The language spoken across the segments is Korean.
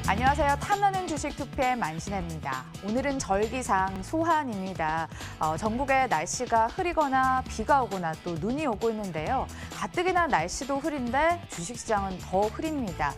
안녕하세요. 탐나는 주식 2PM 만신혜입니다. 오늘은 절기상 소한입니다. 전국에 날씨가 흐리거나 비가 오거나 또 눈이 오고 있는데요. 가뜩이나 날씨도 흐린데 주식시장은 더 흐립니다.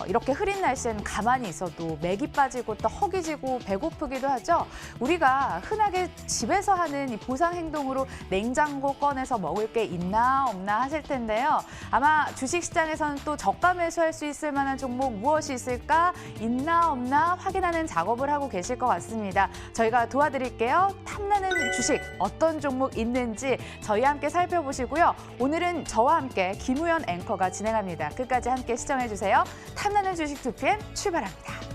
이렇게 흐린 날씨엔 가만히 있어도 맥이 빠지고 또 허기지고 배고프기도 하죠. 우리가 흔하게 집에서 하는 이 보상 행동으로 냉장고 꺼내서 먹을 게 있나 없나 하실 텐데요. 아마 주식시장에서는 또 저가 매수할 수 있을 만한 종목 무엇이 있을까? 있나 없나 확인하는 작업을 하고 계실 것 같습니다. 저희가 도와드릴게요. 탐나는 주식 어떤 종목 있는지 저희와 함께 살펴보시고요. 오늘은 저와 함께 김우연 앵커가 진행합니다. 끝까지 함께 시청해주세요. 탐나는 주식 2PM 출발합니다.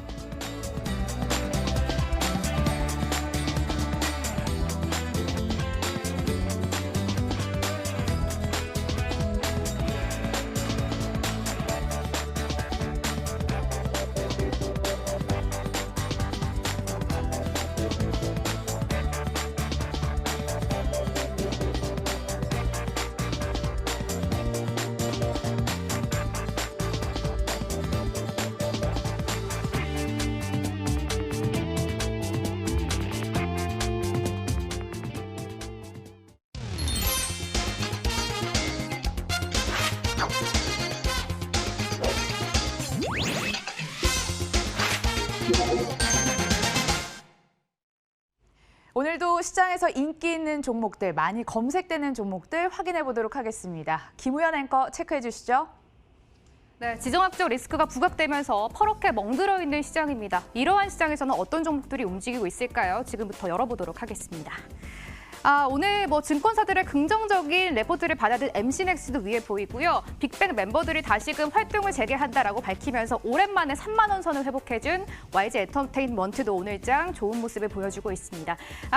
오늘도 시장에서 인기 있는 종목들, 많이 검색되는 종목들 확인해 보도록 하겠습니다. 김우연 앵커 체크해 주시죠. 네, 지정학적 리스크가 부각되면서 퍼렇게 멍들어 있는 시장입니다. 이러한 시장에서는 어떤 종목들이 움직이고 있을까요? 지금부터 열어보도록 하겠습니다. 오늘 증권사들의 긍정적인 레포트를 받아든 MC넥스도 위에 보이고요. 빅뱅 멤버들이 다시금 활동을 재개한다라고 밝히면서 오랜만에 3만 원 선을 회복해준 YG 엔터테인먼트도 오늘장 좋은 모습을 보여주고 있습니다.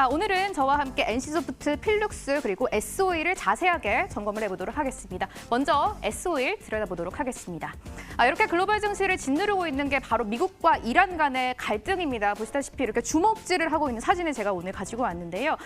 오늘은 저와 함께 NC소프트, 필룩스 그리고 S-오일을 자세하게 점검을 해보도록 하겠습니다. 먼저 S-오일 들여다보도록 하겠습니다. 이렇게 글로벌 증시를 짓누르고 있는 게 바로 미국과 이란 간의 갈등입니다. 보시다시피 이렇게 주먹질을 하고 있는 사진을 제가 오늘 가지고 왔는데요.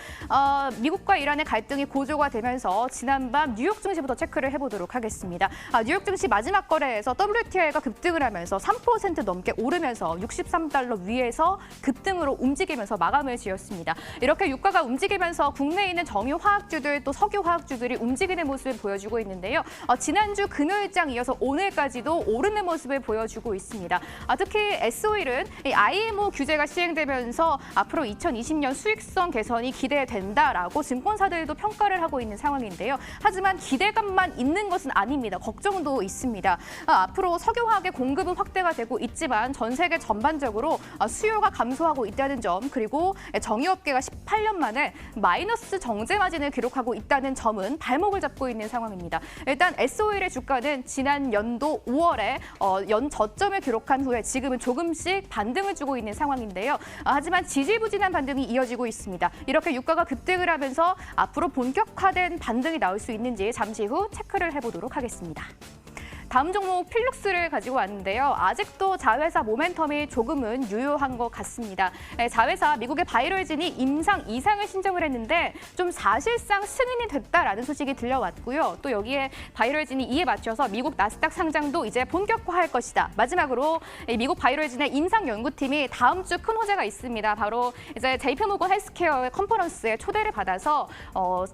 미국과 이란의 갈등이 고조가 되면서 지난밤 뉴욕 증시부터 체크를 해보도록 하겠습니다. 뉴욕 증시 마지막 거래에서 WTI가 급등을 하면서 3% 넘게 오르면서 63달러 위에서 급등으로 움직이면서 마감을 지었습니다. 이렇게 유가가 움직이면서 국내에 있는 정유화학주들 또 석유화학주들이 움직이는 모습을 보여주고 있는데요. 지난주 금요일장 이어서 오늘까지도 오르는 모습을 보여주고 있습니다. 특히 S-오일은 IMO 규제가 시행되면서 앞으로 2020년 수익성 개선이 기대된다라고 증권사들도 평가를 하고 있는 상황인데요. 하지만 기대감만 있는 것은 아닙니다. 걱정도 있습니다. 앞으로 석유화학의 공급은 확대가 되고 있지만 전 세계 전반적으로 수요가 감소하고 있다는 점, 그리고 정유업계가 18년 만에 마이너스 정제 마진을 기록하고 있다는 점은 발목을 잡고 있는 상황입니다. 일단 S-오일의 주가는 지난 연도 5월에 연 저점을 기록한 후에 지금은 조금씩 반등을 주고 있는 상황인데요. 하지만 지지부진한 반등이 이어지고 있습니다. 이렇게 유가가 급등을 하면서 앞으로 본격화된 반등이 나올 수 있는지 잠시 후 체크를 해보도록 하겠습니다. 다음 종목 필룩스를 가지고 왔는데요. 아직도 자회사 모멘텀이 조금은 유효한 것 같습니다. 자회사 미국의 바이러진이 임상 2상을 신청을 했는데 좀 사실상 승인이 됐다라는 소식이 들려왔고요. 또 여기에 바이러진이 이에 맞춰서 미국 나스닥 상장도 이제 본격화할 것이다. 마지막으로 미국 바이러진의 임상 연구팀이 다음 주 큰 호재가 있습니다. 바로 이제 JP모건 헬스케어의 컨퍼런스에 초대를 받아서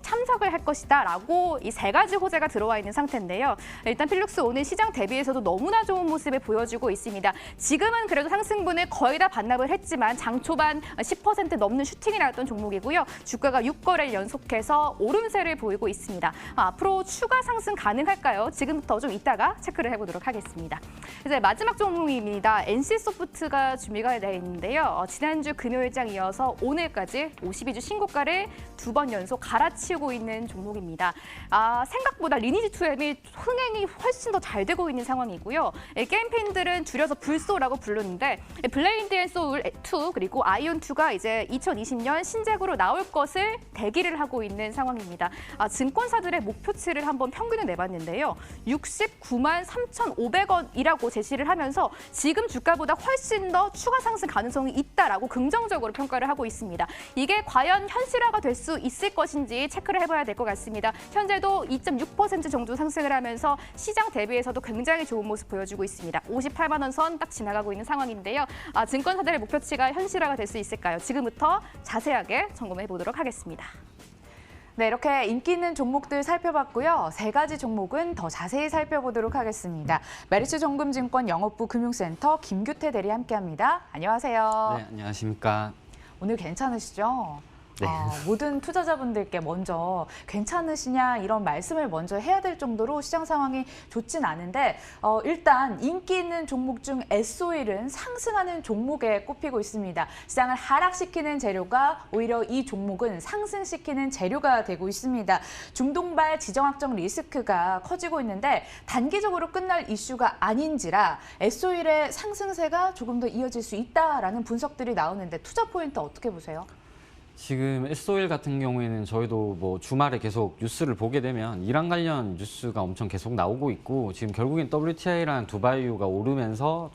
참석을 할 것이다라고 이 세 가지 호재가 들어와 있는 상태인데요. 일단 필룩스 오늘 시장 대비해서도 너무나 좋은 모습을 보여주고 있습니다. 지금은 그래도 상승분을 거의 다 반납을 했지만 장 초반 10% 넘는 슈팅이 나왔던 종목이고요. 주가가 6거래를 연속해서 오름세를 보이고 있습니다. 앞으로 추가 상승 가능할까요? 지금부터 좀 이따가 체크를 해보도록 하겠습니다. 이제 마지막 종목입니다. NC소프트가 준비가 되어 있는데요. 지난주 금요일장 이어서 오늘까지 52주 신고가를 2번 연속 갈아치우고 있는 종목입니다. 생각보다 리니지 2M이 흥행이 훨씬 더 잘 되고 있는 상황이고요. 게임 팬들은 줄여서 불소라고 부르는데 블레이드 앤 소울 2 그리고 아이온 2가 이제 2020년 신작으로 나올 것을 대기를 하고 있는 상황입니다. 증권사들의 목표치를 한번 평균을 내봤는데요. 69만 3,500원이라고 제시를 하면서 지금 주가보다 훨씬 더 추가 상승 가능성이 있다라고 긍정적으로 평가를 하고 있습니다. 이게 과연 현실화가 될 수 있을 것인지 체크를 해봐야 될 것 같습니다. 현재도 2.6% 정도 상승을 하면서 시장 대비해서 시장에서도 굉장히 좋은 모습 보여주고 있습니다. 58만 원 선 딱 지나가고 있는 상황인데요. 증권사들의 목표치가 현실화가 될 수 있을까요? 지금부터 자세하게 점검해 보도록 하겠습니다. 네, 이렇게 인기 있는 종목들 살펴봤고요. 세 가지 종목은 더 자세히 살펴보도록 하겠습니다. 메리츠 정금증권 영업부 금융센터 김규태 대리 함께합니다. 안녕하세요. 네, 안녕하십니까. 오늘 괜찮으시죠? 네. 모든 투자자분들께 먼저 괜찮으시냐 이런 말씀을 먼저 해야 될 정도로 시장 상황이 좋진 않은데 일단 인기 있는 종목 중 S-오일은 상승하는 종목에 꼽히고 있습니다. 시장을 하락시키는 재료가 오히려 이 종목은 상승시키는 재료가 되고 있습니다. 중동발 지정학적 리스크가 커지고 있는데 단기적으로 끝날 이슈가 아닌지라 S-오일의 상승세가 조금 더 이어질 수 있다라는 분석들이 나오는데 투자 포인트 어떻게 보세요? 지금 S-오일 같은 경우에는 저희도 뭐 주말에 계속 뉴스를 보게 되면 이란 관련 뉴스가 엄청 계속 나오고 있고 지금 결국엔 WTI랑 두바이유가 오르면서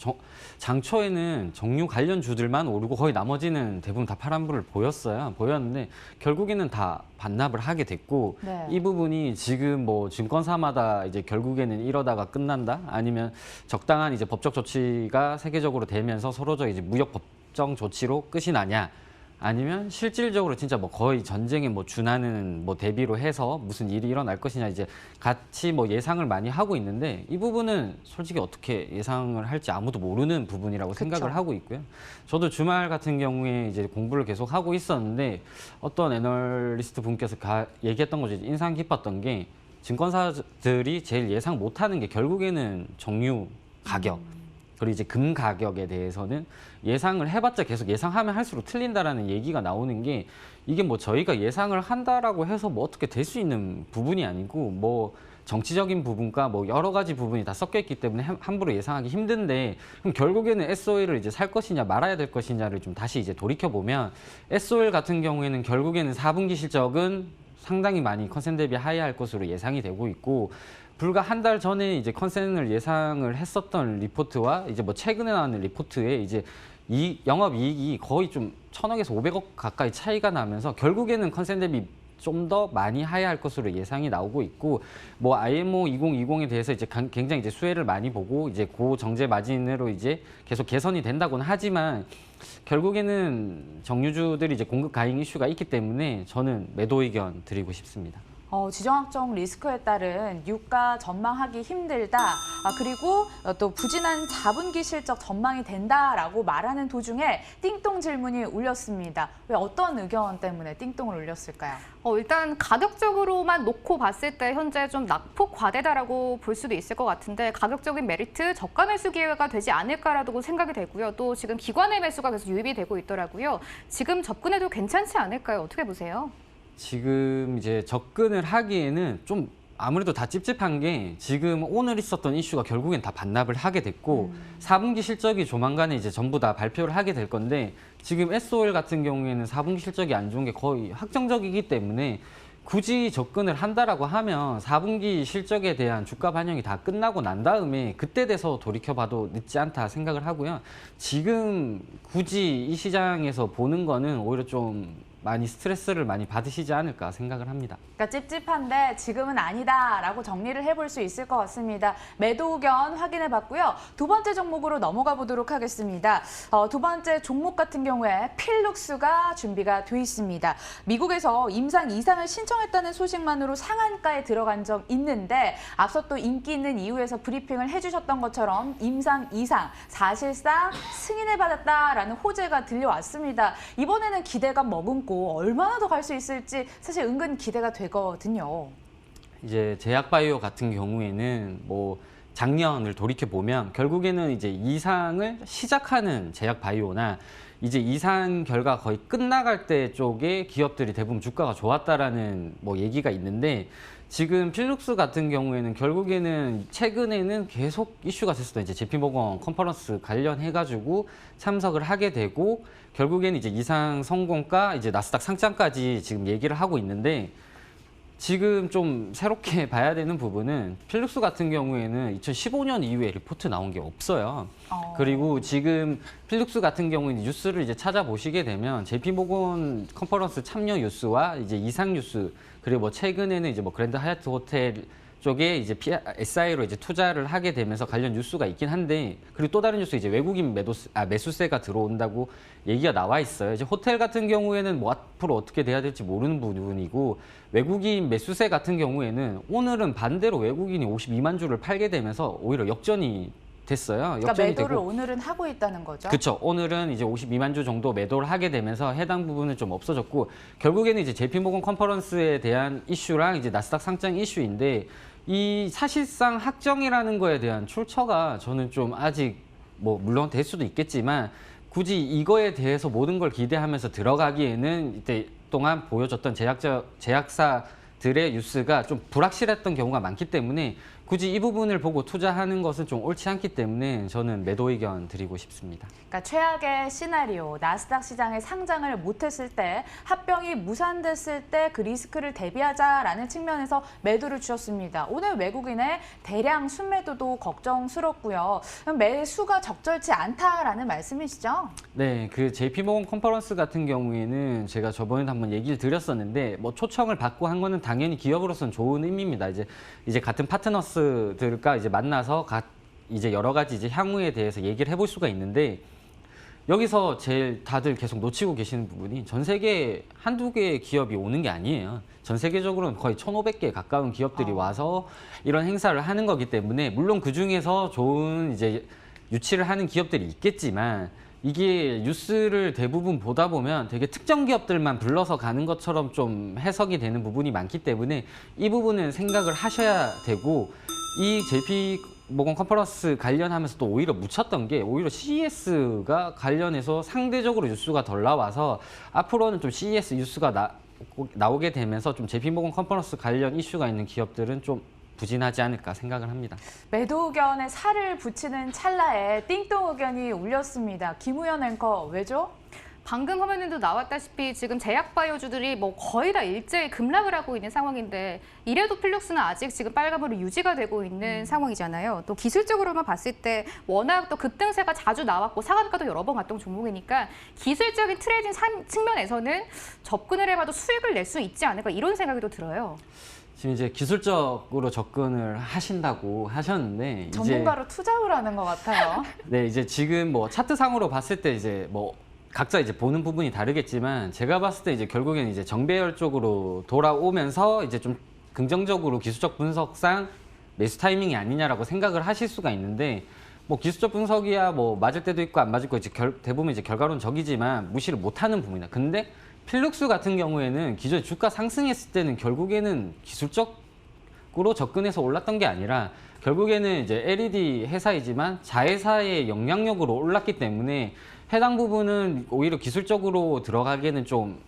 장초에는 정유 관련 주들만 오르고 거의 나머지는 대부분 다 파란불을 보였는데 결국에는 다 반납을 하게 됐고 네. 이 부분이 지금 뭐 증권사마다 이제 결국에는 이러다가 끝난다 아니면 적당한 이제 법적 조치가 세계적으로 되면서 서로적 이제 무역 법정 조치로 끝이 나냐 아니면 실질적으로 진짜 뭐 거의 전쟁에 뭐 준하는 뭐 대비로 해서 무슨 일이 일어날 것이냐 이제 같이 뭐 예상을 많이 하고 있는데 이 부분은 솔직히 어떻게 예상을 할지 아무도 모르는 부분이라고 생각을 하고 있고요. 저도 주말 같은 경우에 이제 공부를 계속 하고 있었는데 어떤 애널리스트 분께서 얘기했던 거죠. 인상 깊었던 게 증권사들이 제일 예상 못하는 게 결국에는 정유 가격 그리고 이제 금 가격에 대해서는 예상을 해봤자 계속 예상하면 할수록 틀린다라는 얘기가 나오는 게 이게 뭐 저희가 예상을 한다라고 해서 뭐 어떻게 될 수 있는 부분이 아니고 뭐 정치적인 부분과 뭐 여러 가지 부분이 다 섞여 있기 때문에 함부로 예상하기 힘든데 그럼 결국에는 S-오일을 이제 살 것이냐 말아야 될 것이냐를 좀 다시 이제 돌이켜 보면 S-오일 같은 경우에는 결국에는 4분기 실적은 상당히 많이 컨센 대비 하회할 것으로 예상이 되고 있고 불과 한 달 전에 이제 컨센을 예상을 했었던 리포트와 이제 뭐 최근에 나오는 리포트에 이제 이 영업이익이 거의 좀 1,000억에서 500억 가까이 차이가 나면서 결국에는 컨센 대비 좀 더 많이 하회할 것으로 예상이 나오고 있고 뭐 IMO 2020에 대해서 이제 굉장히 이제 수혜를 많이 보고 이제 고정제 마진으로 이제 계속 개선이 된다고는 하지만 결국에는 정유주들이 이제 공급 가행 이슈가 있기 때문에 저는 매도 의견 드리고 싶습니다. 지정학적 리스크에 따른 유가 전망하기 힘들다. 그리고 또 부진한 4분기 실적 전망이 된다라고 말하는 도중에 띵동 질문이 울렸습니다. 왜 어떤 의견 때문에 띵동을 울렸을까요? 일단 가격적으로만 놓고 봤을 때 현재 좀 낙폭 과대다라고 볼 수도 있을 것 같은데 가격적인 메리트 저가 매수 기회가 되지 않을까라고 생각이 되고요. 또 지금 기관의 매수가 계속 유입이 되고 있더라고요. 지금 접근해도 괜찮지 않을까요? 어떻게 보세요? 지금 이제 접근을 하기에는 좀 아무래도 다 찝찝한 게 지금 오늘 있었던 이슈가 결국엔 다 반납을 하게 됐고 4분기 실적이 조만간에 이제 전부 다 발표를 하게 될 건데 지금 S-오일 같은 경우에는 4분기 실적이 안 좋은 게 거의 확정적이기 때문에 굳이 접근을 한다라고 하면 4분기 실적에 대한 주가 반영이 다 끝나고 난 다음에 그때 돼서 돌이켜봐도 늦지 않다 생각을 하고요. 지금 굳이 이 시장에서 보는 거는 오히려 좀 많이 스트레스를 많이 받으시지 않을까 생각을 합니다. 그러니까 찝찝한데 지금은 아니다라고 정리를 해볼 수 있을 것 같습니다. 매도 의견 확인해봤고요. 두 번째 종목으로 넘어가 보도록 하겠습니다. 두 번째 종목 같은 경우에 필룩스가 준비가 돼 있습니다. 미국에서 임상 2상을 신청했다는 소식만으로 상한가에 들어간 적 있는데 앞서 또 인기 있는 이유에서 브리핑을 해주셨던 것처럼 임상 2상 사실상 승인을 받았다라는 호재가 들려왔습니다. 이번에는 기대가 머금고 얼마나 더 갈 수 있을지 사실 은근 기대가 되거든요. 이제 제약바이오 같은 경우에는 뭐 작년을 돌이켜 보면 결국에는 이제 이상을 시작하는 제약바이오나 이제 이상 결과 거의 끝나갈 때 쪽에 기업들이 대부분 주가가 좋았다라는 뭐 얘기가 있는데 지금 필룩스 같은 경우에는 결국에는 최근에는 계속 이슈가 됐었던 이제 JP모건 컨퍼런스 관련해가지고 참석을 하게 되고 결국에는 이제 이상 성공가 이제 나스닥 상장까지 지금 얘기를 하고 있는데 지금 좀 새롭게 봐야 되는 부분은 필룩스 같은 경우에는 2015년 이후에 리포트 나온 게 없어요. 그리고 지금 필룩스 같은 경우는 뉴스를 이제 찾아보시게 되면 JP모건 컨퍼런스 참여 뉴스와 이제 이상 뉴스 그리고 뭐 최근에는 이제 뭐 그랜드 하얏트 호텔 쪽에 이제 SI로 이제 투자를 하게 되면서 관련 뉴스가 있긴 한데, 그리고 또 다른 뉴스 이제 외국인 매수세가 들어온다고 얘기가 나와 있어요. 이제 호텔 같은 경우에는 뭐 앞으로 어떻게 돼야 될지 모르는 부분이고, 외국인 매수세 같은 경우에는 오늘은 반대로 외국인이 52만 주를 팔게 되면서 오히려 역전이 됐어요. 그러니까 역전이 매도를 되고. 오늘은 하고 있다는 거죠. 그렇죠. 오늘은 이제 52만 주 정도 매도를 하게 되면서 해당 부분은 좀 없어졌고, 결국에는 이제 JP모건 컨퍼런스에 대한 이슈랑 이제 나스닥 상장 이슈인데, 이 사실상 확정이라는 거에 대한 출처가 저는 좀 아직 뭐 물론 될 수도 있겠지만, 굳이 이거에 대해서 모든 걸 기대하면서 들어가기에는 이때 동안 보여줬던 제약사들의 뉴스가 좀 불확실했던 경우가 많기 때문에, 굳이 이 부분을 보고 투자하는 것은 좀 옳지 않기 때문에 저는 매도 의견 드리고 싶습니다. 그러니까 최악의 시나리오, 나스닥 시장에 상장을 못했을 때, 합병이 무산됐을 때 그 리스크를 대비하자라는 측면에서 매도를 주셨습니다. 오늘 외국인의 대량 순매도도 걱정스럽고요. 매수가 적절치 않다라는 말씀이시죠? 네, 그 JP모건 컨퍼런스 같은 경우에는 제가 저번에도 한번 얘기를 드렸었는데, 뭐 초청을 받고 한 거는 당연히 기업으로서는 좋은 의미입니다. 이제 같은 파트너스들과 이제 만나서 이제 여러 가지 이제 향후에 대해서 얘기를 해볼 수가 있는데, 여기서 제일 다들 계속 놓치고 계시는 부분이 전 세계 한두 개의 기업이 오는 게 아니에요. 전 세계적으로는 거의 1,500개 가까운 기업들이 와서 이런 행사를 하는 거기 때문에, 물론 그 중에서 좋은 이제 유치를 하는 기업들이 있겠지만, 이게 뉴스를 대부분 보다 보면 되게 특정 기업들만 불러서 가는 것처럼 좀 해석이 되는 부분이 많기 때문에, 이 부분은 생각을 하셔야 되고, 이 JP모건 컨퍼런스 관련하면서 또 오히려 묻혔던 게, 오히려 CES가 관련해서 상대적으로 뉴스가 덜 나와서 앞으로는 좀 CES 뉴스가 나오게 되면서 좀 JP모건 컨퍼런스 관련 이슈가 있는 기업들은 좀 부진하지 않을까 생각을 합니다. 매도 의견에 살을 붙이는 찰나에 띵동 의견이 울렸습니다. 김우현 앵커, 왜죠? 방금 화면에도 나왔다시피 지금 제약바이오주들이 뭐 거의 다 일제히 급락을 하고 있는 상황인데, 이래도 필룩스는 아직 지금 빨간불이 유지가 되고 있는 상황이잖아요. 또 기술적으로만 봤을 때 워낙 또 급등세가 자주 나왔고 상한가도 여러 번 갔던 종목이니까, 기술적인 트레이딩 측면에서는 접근을 해봐도 수익을 낼 수 있지 않을까, 이런 생각이 또 들어요. 지금 이제 기술적으로 접근을 하신다고 하셨는데, 전문가로 투자를 하는 것 같아요. 네, 이제 지금 뭐 차트상으로 봤을 때 이제 뭐 각자 이제 보는 부분이 다르겠지만, 제가 봤을 때 이제 결국에는 이제 정배열 쪽으로 돌아오면서 이제 좀 긍정적으로 기술적 분석상 매수 타이밍이 아니냐라고 생각을 하실 수가 있는데, 뭐 기술적 분석이야 뭐 맞을 때도 있고 안 맞을 거, 이제 대부분 이제 결과론은 적이지만 무시를 못하는 부분이다. 근데 필룩스 같은 경우에는 기존에 주가 상승했을 때는 결국에는 기술적으로 접근해서 올랐던 게 아니라, 결국에는 이제 LED 회사이지만 자회사의 영향력으로 올랐기 때문에, 해당 부분은 오히려 기술적으로 들어가기에는 좀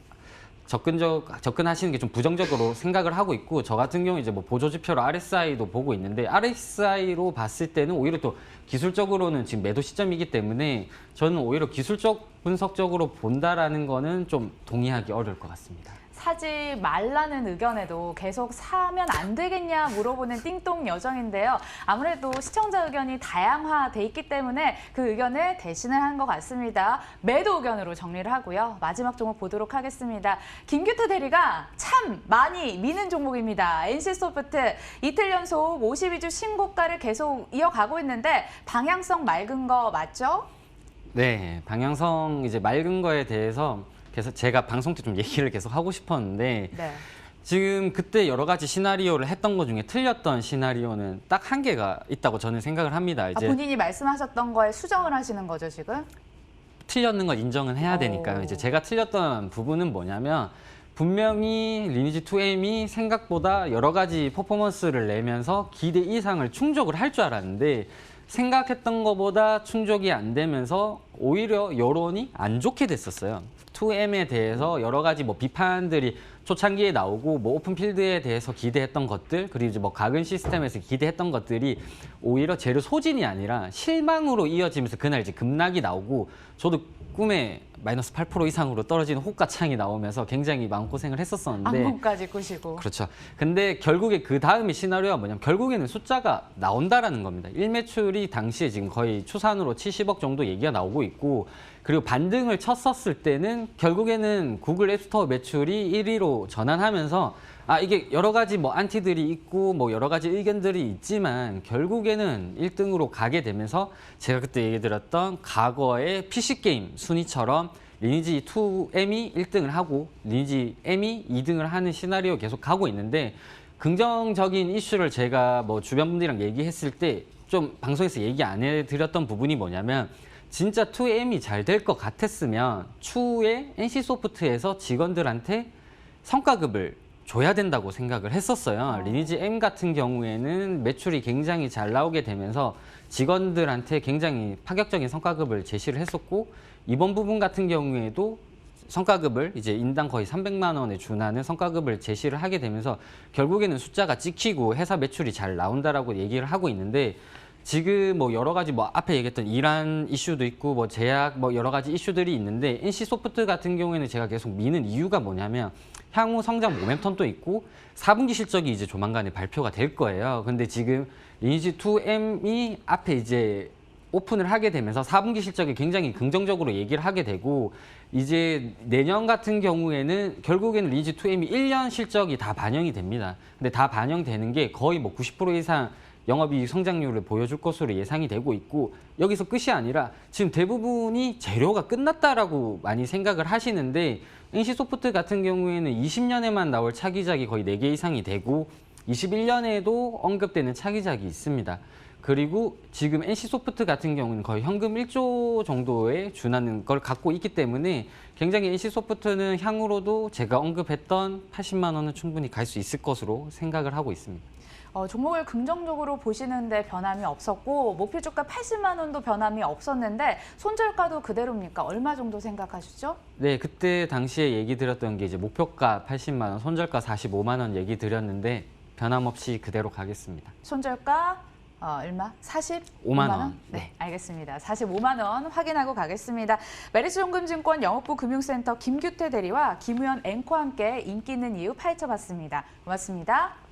접근하시는 게 좀 부정적으로 생각을 하고 있고, 저 같은 경우 이제 뭐 보조지표로 RSI도 보고 있는데, RSI로 봤을 때는 오히려 또 기술적으로는 지금 매도 시점이기 때문에, 저는 오히려 기술적 분석적으로 본다라는 거는 좀 동의하기 어려울 것 같습니다. 사지 말라는 의견에도 계속 사면 안 되겠냐 물어보는 띵동 여정인데요. 아무래도 시청자 의견이 다양화돼 있기 때문에 그 의견을 대신을 한 것 같습니다. 매도 의견으로 정리를 하고요. 마지막 종목 보도록 하겠습니다. 김규태 대리가 참 많이 미는 종목입니다. NC소프트 이틀 연속 52주 신고가를 계속 이어가고 있는데, 방향성 맑은 거 맞죠? 네, 방향성 이제 맑은 거에 대해서 그래서 제가 방송 때 좀 얘기를 계속 하고 싶었는데, 네. 지금 그때 여러 가지 시나리오를 했던 것 중에 틀렸던 시나리오는 딱 한 개가 있다고 저는 생각을 합니다. 이제 본인이 말씀하셨던 거에 수정을 하시는 거죠, 지금? 틀렸는 건 인정은 해야 되니까요. 이제 제가 틀렸던 부분은 뭐냐면, 분명히 리니지 2M이 생각보다 여러 가지 퍼포먼스를 내면서 기대 이상을 충족을 할 줄 알았는데, 생각했던 것보다 충족이 안 되면서 오히려 여론이 안 좋게 됐었어요. 2M에 대해서 여러 가지 뭐 비판들이 초창기에 나오고, 뭐 오픈필드에 대해서 기대했던 것들, 그리고 이제 뭐 각은 시스템에서 기대했던 것들이 오히려 재료 소진이 아니라 실망으로 이어지면서 그날 이제 급락이 나오고, 저도 꿈에 마이너스 8% 이상으로 떨어지는 호가창이 나오면서 굉장히 마음고생을 했었었는데, 악몽까지 꾸시고. 그렇죠. 근데 결국에 그 다음에 시나리오가 뭐냐면, 결국에는 숫자가 나온다라는 겁니다. 일매출이 당시에 지금 거의 추산으로 70억 정도 얘기가 나오고 있고, 그리고 반등을 쳤었을 때는 결국에는 구글 앱스토어 매출이 1위로 전환하면서 이게 여러 가지 뭐 안티들이 있고 뭐 여러 가지 의견들이 있지만 결국에는 1등으로 가게 되면서 제가 그때 얘기 드렸던 과거의 PC게임 순위처럼 리니지 2M이 1등을 하고 리니지 M이 2등을 하는 시나리오 계속 가고 있는데 긍정적인 이슈를 제가 뭐 주변 분들이랑 얘기했을 때 좀 방송에서 얘기 안 해드렸던 부분이 뭐냐면 진짜 2M이 잘 될 것 같았으면 추후에 NC소프트에서 직원들한테 성과급을 줘야 된다고 생각을 했었어요. 리니지 M 같은 경우에는 매출이 굉장히 잘 나오게 되면서 직원들한테 굉장히 파격적인 성과급을 제시를 했었고 이번 부분 같은 경우에도 성과급을 이제 인당 거의 300만 원에 준하는 성과급을 제시를 하게 되면서 결국에는 숫자가 찍히고 회사 매출이 잘 나온다라고 얘기를 하고 있는데 지금 뭐 여러 가지 뭐 앞에 얘기했던 이란 이슈도 있고 뭐 제약 뭐 여러 가지 이슈들이 있는데 NC소프트 같은 경우에는 제가 계속 미는 이유가 뭐냐면 향후 성장 모멘텀도 있고 4분기 실적이 이제 조만간에 발표가 될 거예요. 근데 지금 리니지 2M이 앞에 이제 오픈을 하게 되면서 4분기 실적이 굉장히 긍정적으로 얘기를 하게 되고 이제 내년 같은 경우에는 결국에는 리니지 2M이 1년 실적이 다 반영이 됩니다. 근데 다 반영되는 게 거의 뭐 90% 이상 영업이익 성장률을 보여줄 것으로 예상이 되고 있고 여기서 끝이 아니라 지금 대부분이 재료가 끝났다라고 많이 생각을 하시는데 NC소프트 같은 경우에는 20년에만 나올 차기작이 거의 4개 이상이 되고 21년에도 언급되는 차기작이 있습니다. 그리고 지금 NC소프트 같은 경우는 거의 현금 1조 정도에 준하는 걸 갖고 있기 때문에 굉장히 NC소프트는 향후로도 제가 언급했던 80만 원은 충분히 갈 수 있을 것으로 생각을 하고 있습니다. 종목을 긍정적으로 보시는데 변함이 없었고 목표 주가 80만 원도 변함이 없었는데 손절가도 그대로입니까? 얼마 정도 생각하시죠? 네, 그때 당시에 얘기 드렸던 게 이제 목표가 80만 원, 손절가 45만 원 얘기 드렸는데 변함없이 그대로 가겠습니다. 손절가 얼마? 45만 원? 네, 알겠습니다. 45만 원 확인하고 가겠습니다. 메리츠연금증권 영업부 금융센터 김규태 대리와 김우현 앵커와 함께 인기 있는 이유 파헤쳐봤습니다. 고맙습니다.